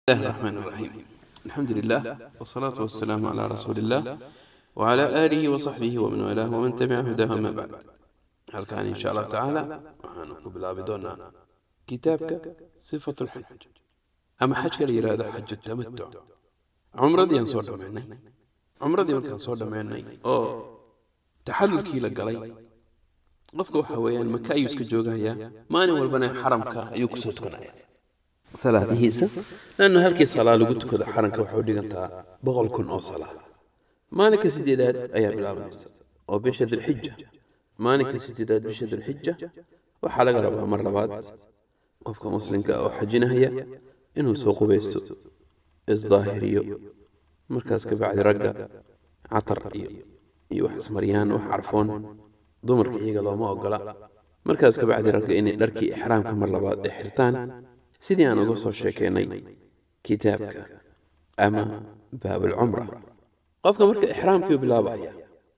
الله الرحمن الرحيم. الحمد لله والصلاة والسلام على رسول الله وعلى آله وصحبه ومن والاه ومن تبع هداه ما بعد. هل كان إن شاء الله تعالى وحنقبل بدون كتابك صفة الحج أما حج الإرادة حج التمتع عمرة دي صور مني عمرة دي مركان صور مني أو تحلل كيلا قلي قفكو حويان مكا يسك جوغايا ماني والبني حرمك يكسوت كنايا صلاة هيسا لأنه هالكي صلاة لقلت كذا حرنك وحودي أنت بغل كن أو صلاة مانك سديدات أيها بالأمنيس أو بشد الحجة مانك سديدات بشد الحجة وحلق ربها مرة بعد قفك مسلمك أو حجنا هي إنه سوق بيستو إصظاهريو مركزك بعد رقة عطر يوحس مريان وحرفون ضمرك إيقا لو ما أقلا مركزك بعد رقة إني لركي إحرامك مرة بعد إحرتان سيدي أنا قصة شيكيني كتابك أما باب العمرة قفك مرك إحرامك بلا بايا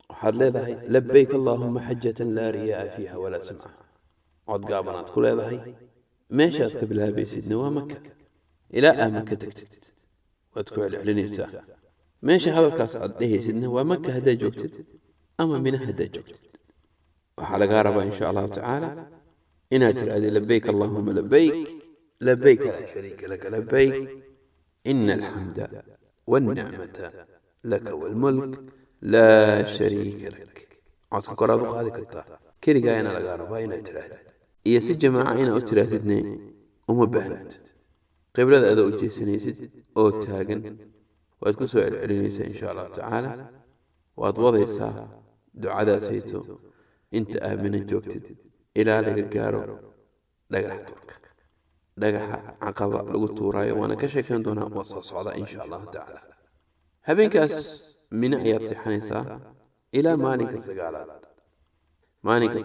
وحد لي لبيك اللهم حجة لا رياء فيها ولا سمعة عد قابنات كل هذا ماشاتك بلا بيسيدنا ومكة إلى مكة تكتد وادكو على نساء ماشي هذا الكاس عديه سيدنا ومكة هدا جوكتد أما منها هدا جوكتد وحلقة قاربة إن شاء الله تعالى إنها ترى لبيك اللهم لبيك لبيك لا شريك لك لبيك إن الحمد والنعمة لك والملك لا شريك لك عطك قرادو قادي كتا كيري قاينا لقاربا إنا تراهد إيا سي جماعة إنا أتراهدني ومبهنت قبل ذا أدو أجيسنيسد أو تاغن وأتكو سؤال علينيسا إن شاء الله تعالى وأتوضيسا دعادا سيتو إنت آمن الجوكتد إلى لك قارو لك حتورك dhagaxa caqaba lagu tuuraayo waana ka sheekan doonaa oo soo socda insha Allah taala habeenkaas mina ayaad sixanaysaa ilaa maalinka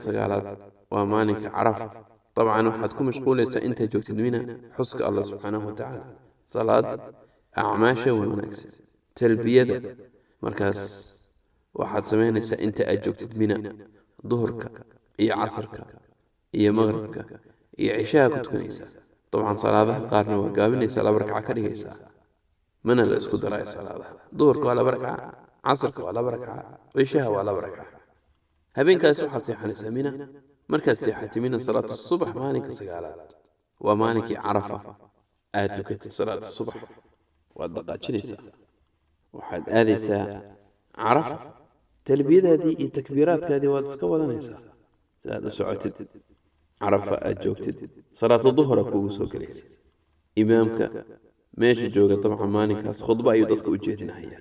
sagaalaad waa maalinka carafa طبعا waxaad ku mashquulaysaa inta joogtid mina xuska Allah subhanahu wa ta'ala salaad acmaasha wanaagsan talbiyada markaas waxaad sameynaysaa inta aad joogtid mina duhurka iyo casarka iyo maghribka iyo cishaha ku tukanaysaa طبعا صلاة قارنا وقابلني صلاة بركعة كريسة من الاسكو دراي صلاة ظهرك ولا بركعة عصرك ولا بركعة عشاء ولا بركعة هبين كاس واحد سيحة نسمينا مركز سيحة من صلاة الصبح مانك سقالات ومانك عرفة آتك صلاة الصبح والدقات شنيسة واحد هذه ساعة عرفة تلبية هذه التكبيرات هذه والسكوة ونيسة هذا سعوتد عرفة أجوكتد صلاة الظهر أكو سوق ليس إمامك ماشي جوجا طبعا مانكاس خطبة أيضا وجهتنا هي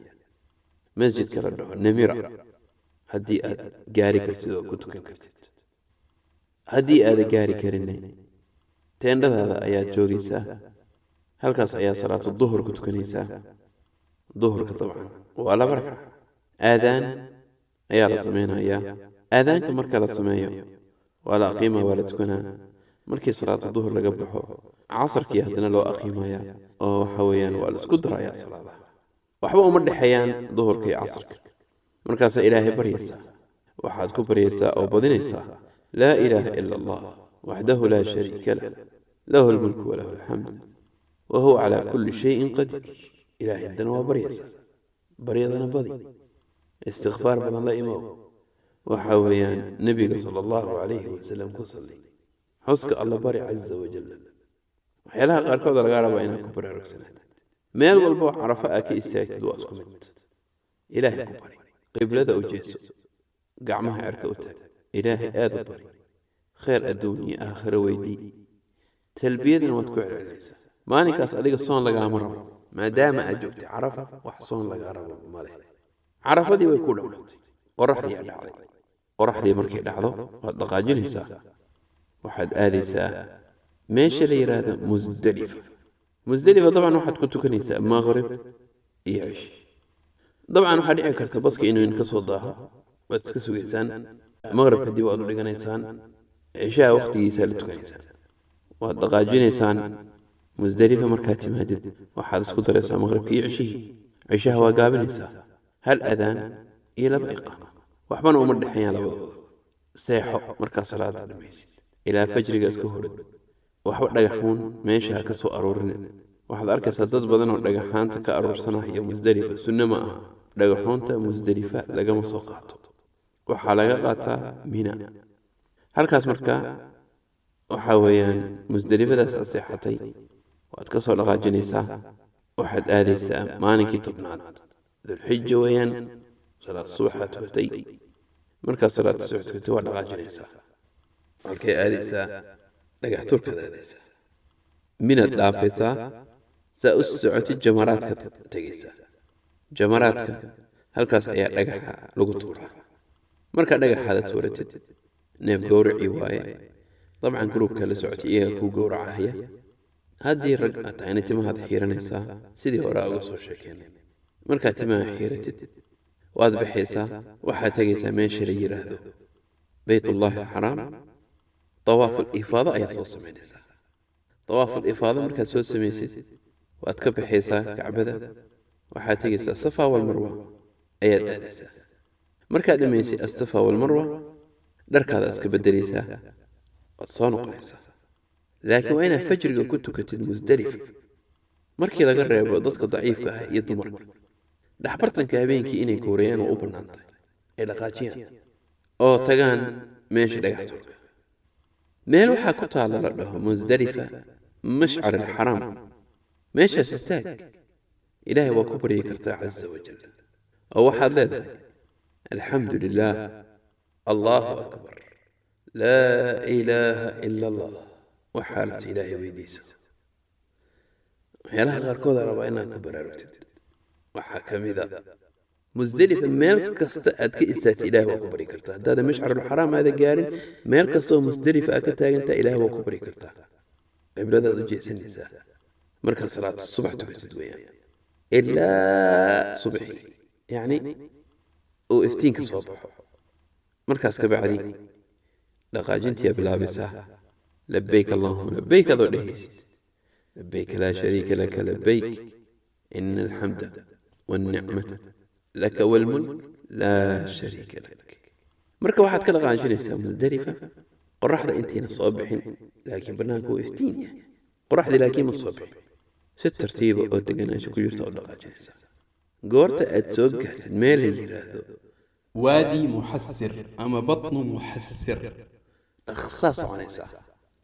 مسجد كرده نميرة هدي جاري كرتدو كنت كرتد هدي جاري كرني تند هذا آيات جوجيسا هل كاس آيات صلاة الظهر كنت كنيسا ظهر طبعا ولا بركة آذان يا رسمينا يا آذان كمركز السماية ولا قيمة ولا تكون مركي صلاة الظهر لقبحه عصر كي هدنا لو أقيمة يا أو حويان ولا سكدرا يا صلاة وحبا أمر حيان ظهر كي عصر مركز إلهي بريسا وحاد كبريسا أو بدنيسا لا إله إلا الله وحده لا شريك له له الملك وله الحمد وهو على كل شيء قدير إلهي عندنا وبريسا بريضنا بضي استغفار بدن الله إمام وحويان نبي صلى الله عليه وسلم كصلي حسك الله باري عز وجل وحيالها قاركود الغارة بينا كبر ركسنا ميل والبوح عرفاء كي استاكتد واسكمت إلهي كبري قبلة أوجيسو قعمها عركوتك إلهي آذبري خير الدنيا آخر ويدي تلبية واتكوع العنيسة ماني كاس أديك الصون لقا مرة ما دام أجوكت عرفة وحصون لقا رب مالي عرفة دي ويكون مناتي ورحلي على علي ورحلي مركي دعضو ودقاجيني ساعة واحد آذي ساعة ماشي لي هذا مزدلفة طبعا واحد كنت كنيسة مغرب يعيش طبعا واحد يعكرت بسك إنه ينكسو الضاها وتسكسو إنسان مغرب كدي وقالوا لي إنسان عشاء وقتي سالتو كنيسان ودقاجيني إنسان مزدلفة مركاتي مهدد واحد سكوتر إنسان مغرب يعيشيه عشاء وقابل إنسان هل أذان إلى بإقامة وحبان أمر حيان لبضو سيحو مركز صلاة الميسد إلى فجر قاسكو هرد وحبان لقحون ماشي هكسو أرورن waxaad arkaysaa dad badan oo dhagaxaanta ka aruursanaya Musdalifa sunna ma aha dhagaxoonta Musdalifa lagama soo qaato waxaa laga qaataa Mina halkaas marka waxa weeyaan Musdalifadaas aseexatay waad ka soo dhaqaajinaysaa waxaad aadaysaa maalinkii tobnaad Dhulxijja weeyaan salaad subaxaad tukatay markaa salaad subax tukatay waa dhaqaajinaysaa halkay aadaysaa dhagax turkada aadaysaa Minaad dhaafaysaa saa u socotid jamaraadka tagaysaa jamaraadka halkaas ayaa dhagaxa lagu tuuraa marka dhagaxaada tuuratid neef gowraci waaye dabcan gruubka la socotay iyaga ku gowracaya haddii rag aad tahayna timahaad xiiranaysaa sidii hore uga soo sheekeynay markaad timaha xiiratid waad baxaysaa waxaad tegaysaa meesha la yiraahdo baytullahi alxaraam tawaaful ifaada ayaa soo samaynaysaa tawaaful ifaada markaad soo samaysid waad ka baxaysaa kacbada waxaad tegaysaa safa wal marwa ayaad aadaysaa markaad dhamaysid as-safa wal marwa dharkaada iska bedelaysaa waad soo noqonaysaa laakiin waa inaad fajriga ku tukatid Musdalifa markii laga reebo dadka daciifka ah iyo dumarka dhaxbartanka habeenkii inay goorayaan oo u banaantahay ay dhaqaajiyaan oo tagaan meesha dhagax turka meel waxaa ku taala la dhaho Musdalifa mashcar alxaraam meeshaas istaag ilaahay waa ku baryi kartaa caza wajal oo waxaad leedahay alxamdu lilah allahu akbar laa ilaaha ila allah وحالة إلهي ويديسة waxyaalaha qaarkood rabaa inaad ku baraarugtid waxa kamida Musdalifa meel kasta aad ka istaagtay Ilaahay waa ku bari kartaa hadaad mashcar al-haram aad gaarin meel kasta oo Musdalifa aad ka taaganta Ilaahay waa ku bari kartaa qibladaad u jeesanaysaa marka salaad subax tukatid weeyaan ilaa subaxi yani oo iftiinka soo baxo markaas ka bacdi dhaqaajintii bilaabaysaa لبيك اللهم لبيك ذو دهيست لبيك لا شريك لك لبيك إن الحمد والنعمة لك والملك لا شريك لك مركب واحد كلا قاعدين يستوى Musdalifa قرح ذا انتين الصبحين لكن برناكو افتين قرح ذا لكن الصبح ست ترتيب او دقنا شكو يرتاو قاعدين يستوى قورت اتسوق مالي هذا وادي محسر اما بطن محسر اخصاص عنيسا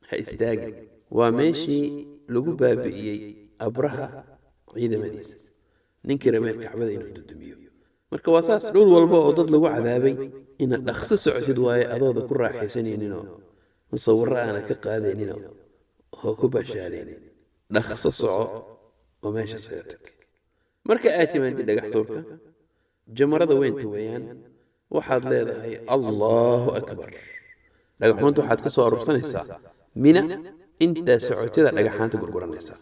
هايستاجي وماشي لغو بابئيي أبرها عيدة مديسة ننكر بين كعبة إنه تدميو مركا واساس دول والبا وضد لغو عذابي إن الأخص عجد واي أضوذ كل راحي سنينينو نصور رأنا كقادينينو هو كوبا شالين الأخص صعو وماشي صغيرتك مركا آتي من تلقى حضورك جمرة وين تويان وحاد ليذا هي الله أكبر لقى حونتو حاد كسو أربسان الساعة Mina inta socotada dhagaxaanta gurguranaysa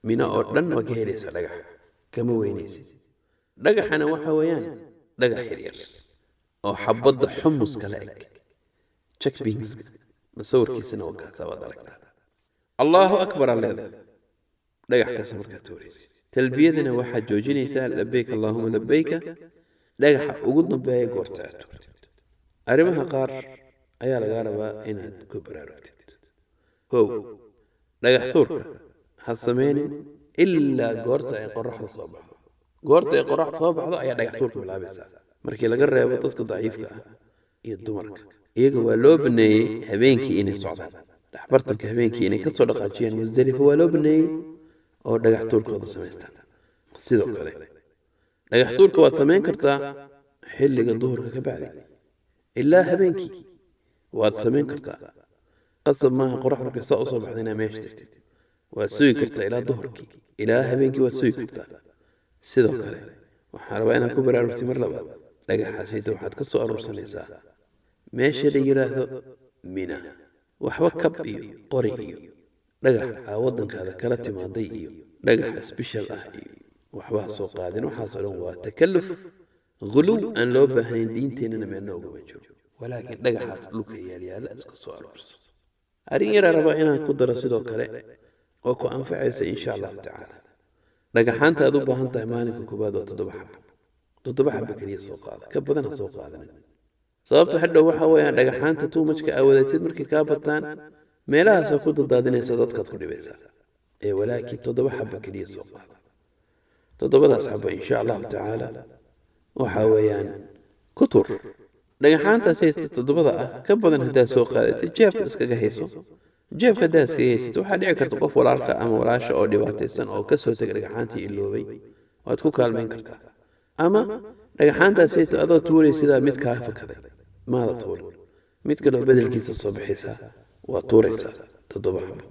Mina oo dhan waa ka helaysa dhagax kama weynaysid dhagaxana waxa weeyaan dhagax yar oo xabada xumuska la eg checkpings masawirkiisana waa ka wada aragtaa Allahu akbar alleeda dhagax kaas markaa tooraysid talbiyadana waxa joojinaysa labbayk allahumma labbayka dhagaxa ugu dambeeya goorta aad toortid arimaha qaar ayaa laga rabaa inaad ku baraarugtid هو dhagax turka ha sameeynin illa goorta ay qorraxda soo baxdo goorta ay qorraxda soo baxdo ayaa dhagax turka bilaabaysaa markii laga reebo dadka daciifka ah iyo dumarka iyaga waa loo baneeyay habeenkii inay socdaan dhaxbartanka habeenkii inay ka soo dhaqaajiyaan Musdalifa waa loo baneeyay oo dhagax turkooda sameystaan sidoo kale dhagax turka waad sameyn kartaa xilliga duhurka ka bacdi ilaa habeenkii waad sameyn kartaa قصب ما قرح رك ساق صبح ذينا ما يشتكت وسوي كرتا إلى ظهرك إلى هبينك وسوي كرتا سيدو كله وحاربينا كبر أربتي مرة بعد لقى حسيت واحد كسو أربع نساء ماشي اللي يراهو منا وحوكب قري لقى عوضن هذا كلتي ماضي لقى سبيشال أهلي وحواه سوق قادن وحاصلون وتكلف غلو أن لو بهنين دين تيننا من نوع مجهول ولكن لقى حاصلوك هي لا اسكسو أربع أرين يرى ربعنا كدر سيدو كله وكو أنفعيس إن شاء الله تعالى لقى حانتا أدوبا هانتا إيمانك وكبادو تدوبا حب كلية سوق هذا كبدنا سوق هذا sababta xidho waxa weeyaan dhagaxaanta tuumajka awoodeed markii ka bataan meelaha soo ku dadadinaysa dadka ku dhibaysa ولكن تضبح حبة كدية صوبها تضبط أصحابه إن شاء الله تعالى وحاويان كتر dhagaxaanta say toddobada ah ka badan haddaad soo qaadatid jeebka iskaga hayso jeebka haddaad iskaga haysatid waxaa dhici karta qof walaalka ama walaasha oo dhibaataysan oo ka soo tegay dhagaxaantii iloobay waad ku kaalmayn kartaa ama dhagaxaantaasayto adoo tuuray sidaa mid kaa fakaday maada tuurin mid kaloo bedelkiisa soo bixaysaa waa tuuraysaa toddoba xabo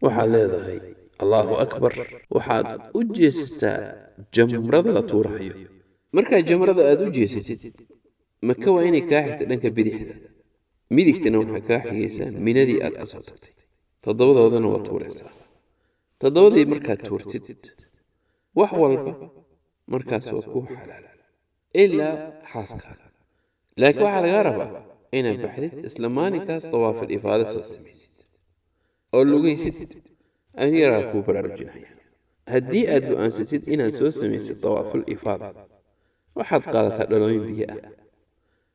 waxaad leedahay allahu akbar waxaad u jeesataa jamrada la tuurahayo markaa jamrada aad u jeesatid maka waa inay kaa xigto dhanka bidixda midigtana waxaa kaa xigaysaa minadii aad ka soo tagtay toddobadoodana waa tuuraysaa toddobadii markaad tuurtid wax walba markaas waa kuu xalaal ilaa xaaskaaga laakiin waxaa lagaa rabaa inaad baxdid isla maalinkaas tawaaful ifaada soo samaysid oo lugaysid aniyaraa kuu baraarujinaya haddii aad go'aansatid inaad soo samaysid tawaaful ifaada waxaad qaadataa dhalooyin biyo ah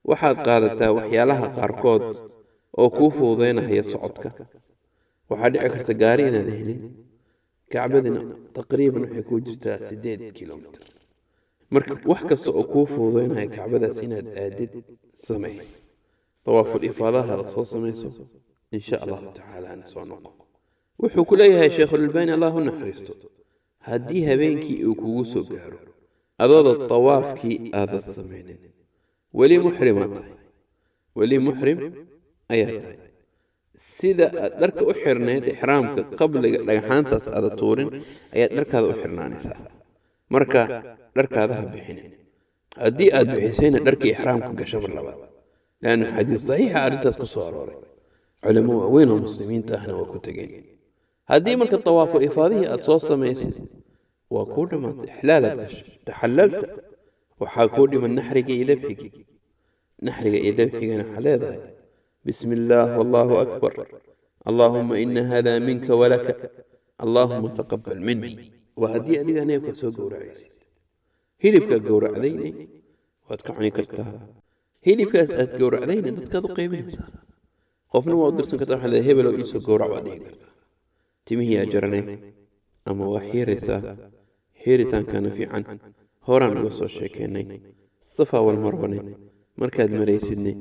waxaad qaadataa waxyaalaha qaarkood oo kuu fududaynaya socodka waxaa dhici karta gaari inaad helin kacbadina taqriiban waxay kuu jirtaa 8 kilomitir marka wax kasta oo kuu fududaynaya kacbadaas inaad aadid samey tawaaful ifaadaha la soo samayso insha allahu tacaala ana soo noqo wuxuu ku leeyahay sheekhulalbaani allahu naxariisto haddii habeenkii uu kugu soo gaaro adooda tawaafkii aadan samaynin weli muxrimaad tahay weli muxrim ayaa tahay sida aad dharka u xirnayd ixraamka qabliga dhagaxaantaas aada tuurin ayaad dharkaada u xirnaanaysaa marka dharkaada ha bixinin haddii aad bixisayna dharkii ixraamka gasho mar labaad laannu xadiis saxiixa arrintaas ku soo arooray culamo waaweyn oo muslimiinta ahna waa ku tegeen haddii marka tawaaful ifaadihii aad soo samaysay waa kuu dhammaatay ixlaalaad gashay taxallalta waxaa kuu dhiman naxriga iyo dabxigii naxriga iyo dabxigana waxaa leedahay bismi illaah wallaahu akbar allaahumma ina hada minka walaka allaahumma taqabbal minii waa haddii adiga neefka soo gowracaysid hilibkaa gowracdayna waad ka cuni kartaa hilibkaas aad gowracdayna dadkaad u qaybinaysaa qofna waa u dirsan kartaa waxaa leedahay hebelow iisoo gowrac waad dhihi kartaa timihii aa jaranay ama waa xiiraysaa xiiritaankana fiican horaan uga soo sheekeennay safa wal marwane markaad maraysidnay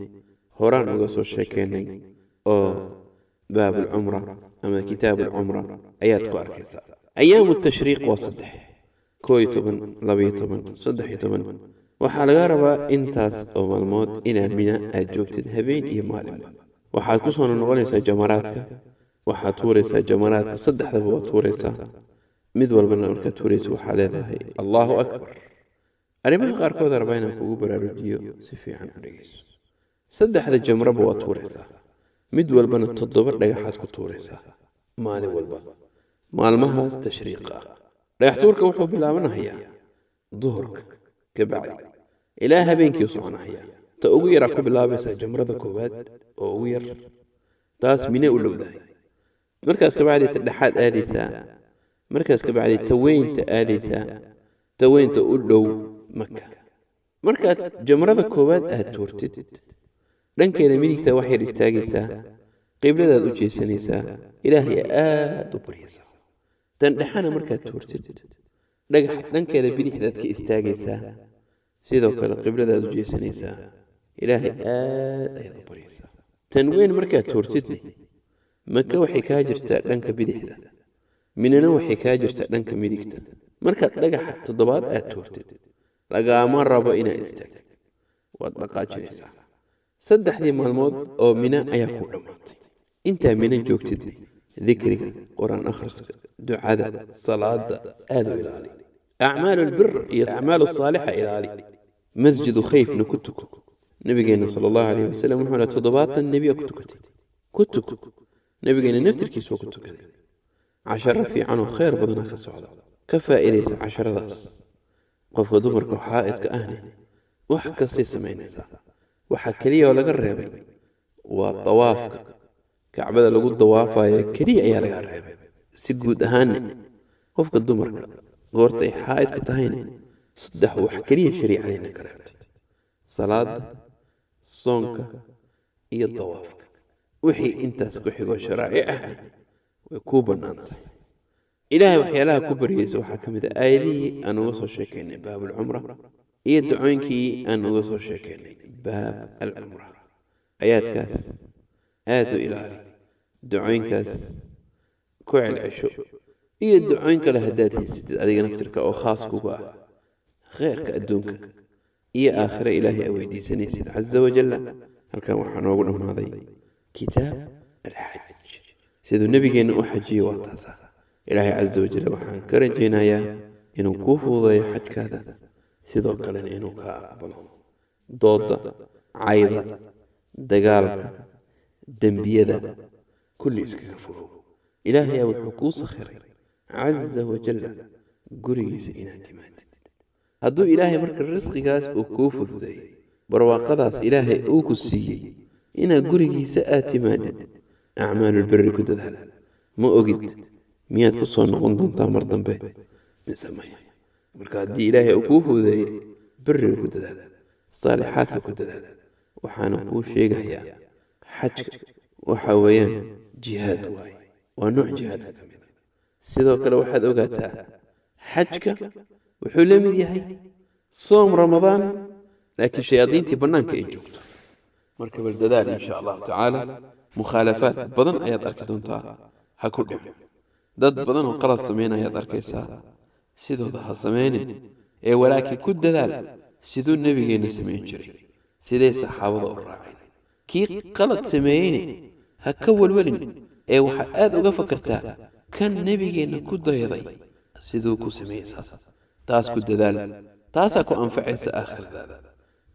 horaan uga soo sheekeennay oo baabulcumra ama kitaabuulcumra ayaad ku arkaysaa ayaamu tashriiq waa 3 11 12 waxaa laga rabaa intaas oo maalmood inaad mina aad joogtid habeen iyo maalinba waxaad ku soo noqonaysaa jamaraadka waxaad tuuraysaa jamaraadka saddexdaba waad tuuraysaa mid walbana markaad tuuraysa waxaa leedahay allahu akbar arrimaha qaarkood rabaa inaan kugu baraarujiyo si fiican u dhegayso saddexda jamraba waad tuuraysaa mid walbana 7 dhagaxaad ku tuuraysaa maalin walba maalmahaas tashriiqa ah dhagax tuurka wuxuu bilaabanayaa duhurka ka bacdi ilaa habeenkii u soconayaa ta ugu yaraa ku bilaabaysaa jamrada koowaad oo ugu yar taas mine u dhowdahay markaas ka bacdi ta dhexaad aadaysaa markaas ka bacdi taweynta aadaysaa taweynta u dhow maka markaad jamrada koowaad aad tuurtid dhankeeda midigta wax yar istaagaysaa qibladaad u jeesanaysaa ilaahay aad u baryaysaa tan dhexana markaad tuurtid dhagax dhankeeda bidixdaad ka istaagaysaa sidoo kale qibladaad u jeesanaysaa ilaahay aad ayaad u baryaysaa tan weyn markaad tuurtidne maka waxay kaa jirtaa dhanka bidixda minana waxay kaa jirtaa dhanka midigta markaad dhagaxa 7 aad tuurtid lagaama rabo inaad istaagtid waad dhaqaajinaysaa 3 maalmood oo mina ayaa ku dhammaatay intaa mina joogtidne dikriga quraan akhriska ducada salaada aad u ilaali acmaalu albir iyo acmaalu saalixa ilaali masjidu khayfna ku tuko nabigeena sala allahu calayhi wasalam wuxuu lahaa 70 nebiya ku tukatay ku tuko nabigeena naftirkiisa waa ku tukaday casharo fiican oo khayr badana ka socda ka faa'iidaysa casharadaas qofka dumarka xaa'idka ahne wax kastay samaynaysaa waxa kaliya oo laga reebay waa tawaafka kacbada lagu dawaafayo kaliya ayaa laga reebay si guud ahaan qofka dumarka goortay xaa'idka tahayna 3 wax kaliya shariicadeenna ka reebtay salaada soonka iyo tawaafka wixii intaas ku xigo sharaa'ic ah way ku banaantahay ilaahay waxyaalaha ku baryaysa waxaa ka mid ah aayadihii aan uga soo sheekaynay baabulcumra iyo dacooyinkii aan uga soo sheekaynay baab alcumra ayaadkaas aad u ilaali dacooyinkaas ku celcesho iyo dacooyin kale haddaad haysatid adiga naftirka oo khaas kuga ah kheyrka adduunka iyo aakhire ilaahay aa weydiisanaysid caza wajalla halkan waxaa noogu dhammaaday kitaab alxaj siduu nebigeenna u xajiyey waa taasa ilaahay caza wajalla waxaan ka rajaynayaa inuu kuu fududeeyo xajkaada sidoo kalena inuu kaa aqbalo doodda cayda dagaalka dembiyada kulli iskaga fogow ilaahay aa wuxuu kuu sakhiray caza wajalla gurigiisa inaad timaadid hadduu ilaahay marka risqigaas uu kuu fududeeyey barwaaqadaas ilaahay uu ku siiyey inaad gurigiisa aad timaadid acmaalulbirri ku dadaal ma ogid miyaad ku soo noqon doontaa mar dambe mise maya marka haddii ilaahay uu kuu fududeeyey birriga ku dadaal saalixaadka ku dadaal waxaana kuu sheegayaa xajka waxa weeyaan jihaad waaye waa nooc jihaadka ka mid a sidoo kale waxaad ogaataa xajka wuxuu la mid yahay soom ramadaan laakiin shayaadiintii bannaanka ay joogto marka bal dadaal insha allahu tacaala mukhaalafaad badan ayaad arki doontaa ha ku dhicin dad badan oo qalad samaynayaad arkaysaa sidooda ha samaynin ee walaakiin ku dadaal siduu nebigeenna samayn jiray siday saxaabada u raaceen kii qalad sameeyeyne ha ka welwelin ee waxaad aad uga fakartaa kan nebigeenna ku dayday siduu ku sameeyey saas taas ku dadaal taasaa ku anfacaysa aakhiradaada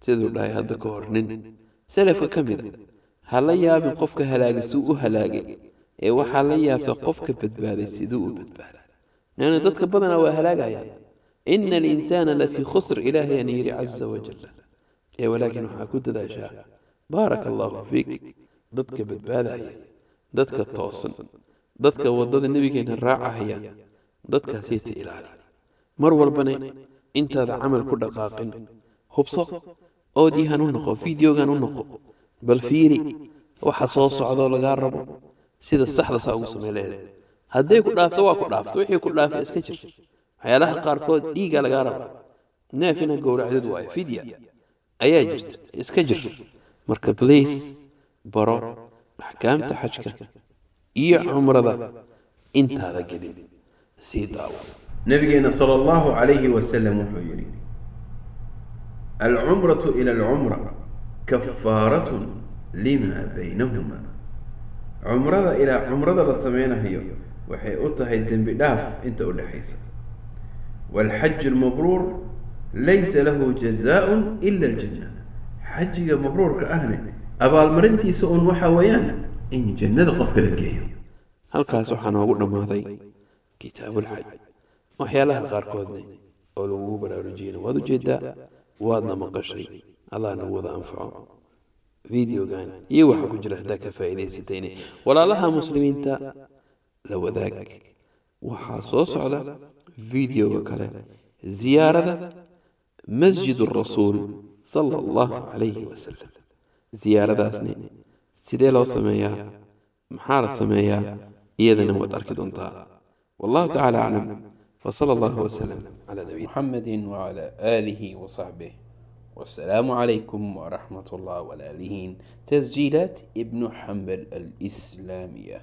siduu dhahay hadda ka hor nin salafka ka mid a ha la yaabin qofka halaagay siduu u halaagay ee waxaa la yaabta qofka badbaaday siduu u badbaaday leanna dadka badanaa waa halaagayaan ina alinsaana lafii khusr ilaahay aan yidhi caza wajalla ee walaakin waxaa ku dadaashaa baaraka allaahu fiik dadka badbaadaya dadka toosan dadka waddada nebigeenna raacahaya dadkaasayta ilaali mar walbana intaada camal ku dhaqaaqin hubso oodyahan u noqo fideogan u noqo bal fiiri waxa soo socdoo lagaa rabo sida saxda saa ugu samey leedahay hadday ku dhaafto waa ku dhaafto wixii ku dhaafa iska jir waxyaalaha qaarkood dhiiga lagaa rabaa neef ina gowracdid waayo fidya ayaa jirta iska jir marka bliis baro axkaamta xajka iyo cumrada intaada gelin sii daawo nabigeena sala allahu calayhi wasalam wuxuu yidhi alcumratu ila alcumra kafaaratun lima baynahuma cumrada ilaa cumrada la sameynayo waxay u tahay dembi dhaaf inta u dhexaysa waalxaju almabruur laysa lahu jazaaun ila aljanna xajiga mabruurka ahne abaalmarintiisa uun waxa weeyaan in jannada qofka la geeyo halkaas waxaa noogu dhammaaday kitaabulxaj waxyaalaha qaarkoodna oo lagugu baraarujiyena waad ujeedaa waadna maqashay allah nagu wada anfaco videogan iyo waxa ku jira haddaa ka faa'iidaysatayne walaalaha muslimiinta la wadaag waxaa soo socda videoga kale ziyaarada masjid rasuul sala allahu calayhi wasalam ziyaaradaasni sidee loo sameeyaa maxaa la sameeyaa iyadana waad arki doontaa wallahu tacaala aclam وصلى الله وسلم على نبينا محمد وعلى آله وصحبه والسلام عليكم ورحمة الله والآلهين تسجيلات ابن حنبل الإسلامية.